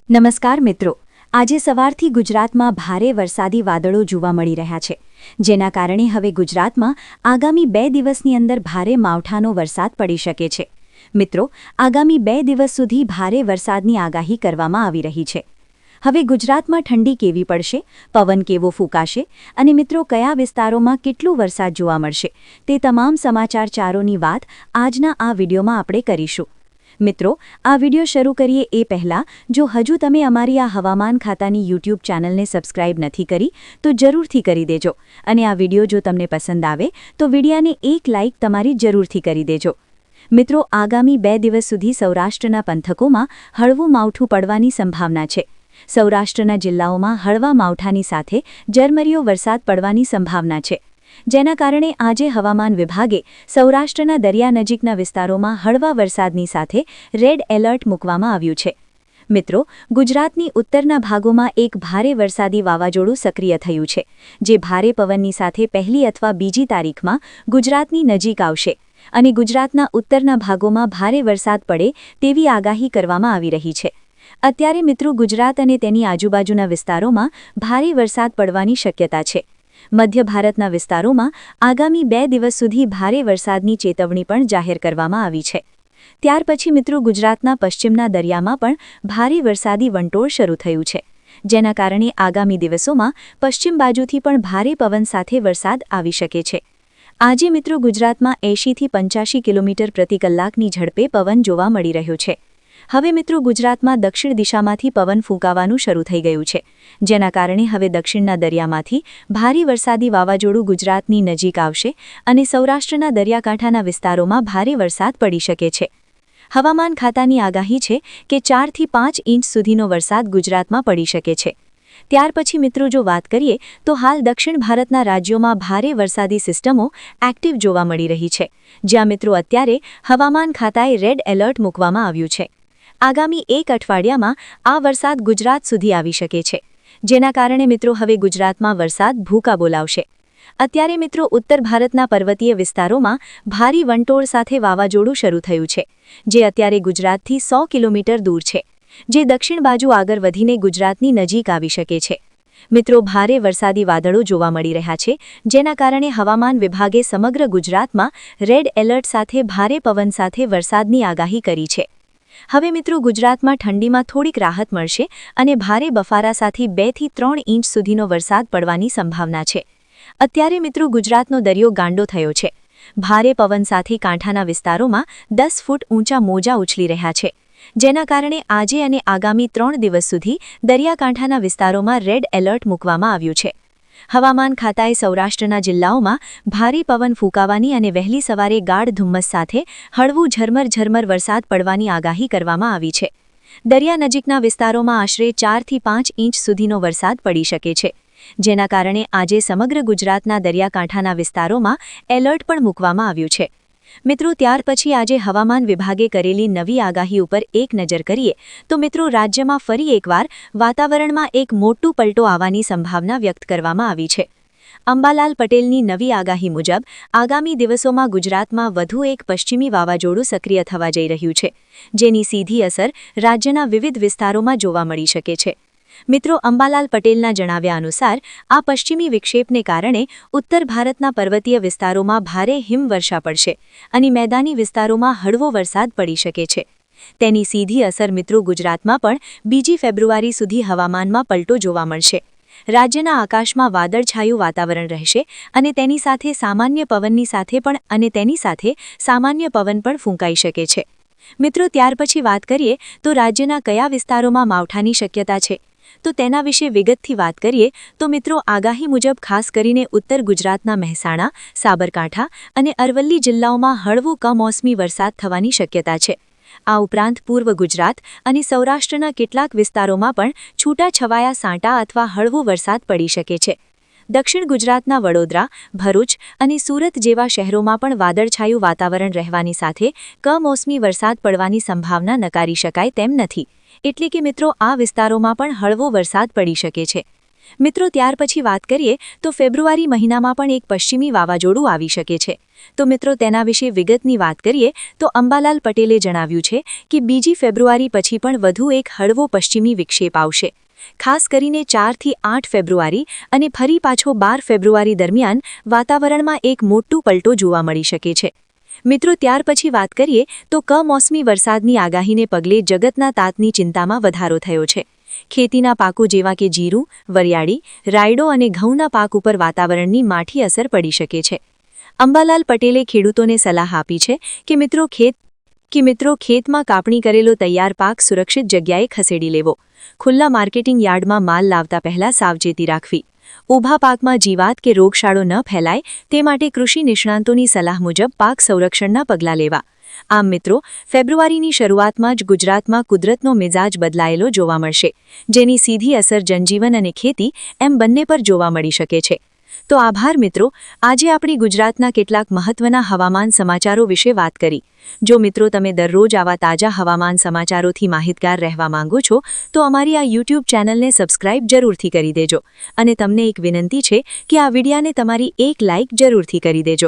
નમસ્કાર મિત્રો, આજે સવારથી ગુજરાતમાં ભારે વરસાદી વાદળો જોવા મળી રહ્યા છે, જેના કારણે હવે ગુજરાતમાં આગામી 2 દિવસની અંદર ભારે માવઠાનો વરસાદ પડી શકે છે. મિત્રો, આગામી 2 દિવસ સુધી ભારે વરસાદની આગાહી કરવામાં આવી રહી છે. હવે ગુજરાતમાં ઠંડી કેવી પડશે, પવન કેવો ફૂંકાશે અને મિત્રો કયા વિસ્તારોમાં કેટલો વરસાદ જોવા મળશે, તે તમામ સમાચારોની વાત આજના આ વિડીયોમાં આપણે કરીશું. મિત્રો, આ વિડિયો શરૂ કરીએ એ પહેલાં જો હજુ તમે અમારી આ હવામાન ખાતાની YouTube ચેનલને સબસ્ક્રાઇબ નથી કરી તો જરૂરથી કરી દેજો અને આ વિડિયો જો તમને પસંદ આવે તો વિડિયાને એક લાઇક તમારી જરૂરથી કરી દેજો. મિત્રો, આગામી 2 દિવસ સુધી સૌરાષ્ટ્રના પંથકોમાં હળવું માવઠું પડવાની સંભાવના છે. સૌરાષ્ટ્રના જિલ્લાઓમાં હળવા માવઠાની સાથે ઝરમરીયો વરસાદ પડવાની સંભાવના છે, જેના કારણે આજે હવામાન વિભાગે સૌરાષ્ટ્રના દરિયા નજીકના વિસ્તારોમાં હળવા વરસાદની સાથે રેડ એલર્ટ મૂકવામાં આવ્યું છે. મિત્રો, ગુજરાતની ઉત્તરના ભાગોમાં એક ભારે વરસાદી વાવાઝોડું સક્રિય થયું છે, જે ભારે પવનની સાથે 1 અથવા 2 તારીખમાં ગુજરાતની નજીક આવશે અને ગુજરાતના ઉત્તરના ભાગોમાં ભારે વરસાદ પડે તેવી આગાહી કરવામાં આવી રહી છે. અત્યારે મિત્રો ગુજરાત અને તેની આજુબાજુના વિસ્તારોમાં ભારે વરસાદ પડવાની શક્યતા છે. મધ્ય ભારતના વિસ્તારોમાં આગામી 2 દિવસ સુધી ભારે વરસાદની ચેતવણી પણ જાહેર કરવામાં આવી છે. ત્યાર પછી મિત્રો ગુજરાતના પશ્ચિમના દરિયામાં પણ ભારે વરસાદી વંટોળ શરૂ થયું છે, જેના કારણે આગામી દિવસોમાં પશ્ચિમ બાજુથી પણ ભારે પવન સાથે વરસાદ આવી શકે છે. આજે મિત્રો ગુજરાતમાં 80થી 85 કિલોમીટર પ્રતિ કલાકની ઝડપે પવન જોવા મળી રહ્યો છે. હવે મિત્રો ગુજરાતમાં દક્ષિણ દિશામાંથી પવન ફૂંકાવાનું શરૂ થઈ ગયું છે, જેના કારણે હવે દક્ષિણના દરિયામાંથી ભારે વરસાદી વાવાઝોડું ગુજરાતની નજીક આવશે અને સૌરાષ્ટ્રના દરિયાકાંઠાના વિસ્તારોમાં ભારે વરસાદ પડી શકે છે. હવામાન ખાતાની આગાહી છે કે 4 થી 5 ઇંચ સુધીનો વરસાદ ગુજરાતમાં પડી શકે છે. ત્યાર પછી મિત્રો જો વાત કરીએ તો હાલ દક્ષિણ ભારતના રાજ્યોમાં ભારે વરસાદી સિસ્ટમો એક્ટિવ જોવા મળી રહી છે, જ્યાં મિત્રો અત્યારે હવામાન ખાતાએ રેડ એલર્ટ મૂકવામાં આવ્યું છે. આગામી 1 અઠવાડિયામાં આ વરસાદ ગુજરાત સુધી આવી શકે છે, જેના કારણે મિત્રો હવે ગુજરાતમાં વરસાદ ભૂકા બોલાવશે. અત્યારે મિત્રો ઉત્તર ભારતના પર્વતીય વિસ્તારોમાં ભારે વંટોળ સાથે વાવાઝોડું શરૂ થયું છે, જે અત્યારે ગુજરાતથી 100 કિલોમીટર દૂર છે, જે દક્ષિણ બાજુ આગળ વધીને ગુજરાતની નજીક આવી શકે છે. મિત્રો, ભારે વરસાદી વાદળો જોવા મળી રહ્યા છે, જેના કારણે હવામાન વિભાગે સમગ્ર ગુજરાતમાં રેડ એલર્ટ સાથે ભારે પવન સાથે વરસાદની આગાહી કરી છે. હવે મિત્રો ગુજરાતમાં ઠંડીમાં થોડીક રાહત મળશે અને ભારે બફારા સાથે 2 થી 3 ઇંચ સુધીનો વરસાદ પડવાની સંભાવના છે. અત્યારે મિત્રો ગુજરાતનો દરિયો ગાંડો થયો છે. ભારે પવન સાથે કાંઠાના વિસ્તારોમાં 10 ફૂટ ઊંચા મોજા ઉછળી રહ્યા છે, જેના કારણે આજે અને આગામી 3 દિવસ સુધી દરિયાકાંઠાના વિસ્તારોમાં રેડ એલર્ટ મૂકવામાં આવ્યું છે. હવામાન ખાતાએ સૌરાષ્ટ્રના જિલ્લાઓમાં ભારે પવન ફૂંકાવાની અને વહેલી સવારે ગાઢ ધુમ્મસ સાથે હળવું ઝરમર વરસાદ પડવાની આગાહી કરવામાં આવી છે. દરિયા નજીકના વિસ્તારોમાં આશરે 4 થી 5 ઇંચ સુધીનો વરસાદ પડી શકે છે, જેના કારણે આજે સમગ્ર ગુજરાતના દરિયાકાંઠાના વિસ્તારોમાં એલર્ટ પણ મૂકવામાં આવ્યું છે. મિત્રો, ત્યાર પછી આજે હવામાન વિભાગે કરેલી નવી આગાહી ઉપર એક નજર કરીએ તો મિત્રો રાજ્યમાં ફરી એકવાર વાતાવરણમાં એક મોટું પલટો આવવાની સંભાવના વ્યક્ત કરવામાં આવી છે. અંબાલાલ પટેલની નવી આગાહી મુજબ આગામી દિવસોમાં ગુજરાતમાં વધુ એક પશ્ચિમી વાવાઝોડું સક્રિય થવા જઈ રહ્યું છે, જેની સીધી અસર રાજ્યના વિવિધ વિસ્તારોમાં જોવા મળી શકે છે. મિત્રો, અંબાલાલ પટેલના જણાવ્યા અનુસાર આ પશ્ચિમી વિક્ષેપને કારણે ઉત્તર ભારતના પર્વતીય વિસ્તારોમાં ભારે હિમવર્ષા પડશે અને મેદાની વિસ્તારોમાં હળવો વરસાદ પડી શકે છે. તેની સીધી અસર મિત્રો ગુજરાતમાં પણ 2 ફેબ્રુઆરી સુધી હવામાનમાં પલટો જોવા મળશે. રાજ્યના આકાશમાં વાદળછાયું વાતાવરણ રહેશે અને તેની સાથે સામાન્ય પવન પણ ફૂંકાઈ શકે છે. મિત્રો, ત્યાર પછી વાત કરીએ તો રાજ્યના કયા વિસ્તારોમાં માવઠાની શક્યતા છે, તો તેના વિશે વિગતથી વાત કરીએ તો મિત્રો આગાહી મુજબ ખાસ કરીને ઉત્તર ગુજરાતના મહેસાણા, સાબરકાંઠા અને અરવલ્લી જિલ્લાઓમાં હળવો કમોસમી વરસાદ થવાની શક્યતા છે. આ ઉપરાંત પૂર્વ ગુજરાત અને સૌરાષ્ટ્રના કેટલાક વિસ્તારોમાં પણ છૂટાછવાયા સાંટા અથવા હળવો વરસાદ પડી શકે છે. દક્ષિણ ગુજરાતના વડોદરા, ભરૂચ અને સુરત જેવા શહેરોમાં પણ વાદળછાયું વાતાવરણ રહેવાની સાથે કમોસમી વરસાદ પડવાની સંભાવના નકારી શકાય તેમ નથી, એટલે કે મિત્રો આ વિસ્તારોમાં પણ હળવો વરસાદ પડી શકે છે. મિત્રો ત્યાર પછી વાત કરીએ તો ફેબ્રુઆરી મહિનામાં પણ એક પશ્ચિમી વાવાઝોડું આવી શકે છે. તો મિત્રો તેના વિશે વિગતની વાત કરીએ તો અંબાલાલ પટેલે જણાવ્યું છે કે 2 ફેબ્રુઆરી પછી પણ વધુ એક હળવો પશ્ચિમી વિક્ષેપ આવશે. ખાસ કરીને 4 થી 8 ફેબ્રુઆરી અને ફરી પાછો 12 ફેબ્રુઆરી દરમિયાન વાતાવરણમાં એક મોટું પલટો જોવા મળી શકે છે. મિત્રો ત્યાર પછી વાત કરીએ તો કમોસમી વરસાદની આગાહીને પગલે જગતના તાતની ચિંતામાં વધારો થયો છે. ખેતીના પાકો જેવા કે જીરું, વરિયાળી, રાયડો અને ઘઉંના પાક ઉપર વાતાવરણની માઠી અસર પડી શકે છે. અંબાલાલ પટેલે ખેડૂતોને સલાહ આપી છે કે મિત્રો ખેતમાં કાપણી કરેલો તૈયાર પાક સુરક્ષિત જગ્યાએ ખસેડી લેવો. ખુલ્લા માર્કેટિંગ યાર્ડમાં માલ લાવતા પહેલા સાવચેતી રાખવી. ઊભા પાકમાં જીવાત કે રોગશાળો ન ફેલાય તે માટે કૃષિ નિષ્ણાંતોની સલાહ મુજબ પાક સંરક્ષણના પગલાં લેવા. આમ મિત્રો ફેબ્રુઆરીની શરૂઆતમાં જ ગુજરાતમાં કુદરતનો મિજાજ બદલાયેલો જોવા મળશે, જેની સીધી અસર જનજીવન અને ખેતી એમ બંને પર જોવા મળી શકે છે. તો આભાર મિત્રો, આજે આપણી ગુજરાતના કેટલાક મહત્વના હવામાન સમાચારો વિશે વાત કરી. જો મિત્રો તમે દરરોજ આવા તાજા હવામાન સમાચારોથી માહિતગાર રહેવા માંગો છો તો અમારી આ YouTube ચેનલને સબસ્ક્રાઇબ જરૂરથી કરી દેજો અને તમને એક વિનંતી છે કે આ વિડિયાને તમારી એક લાઇક જરૂરથી કરી દેજો.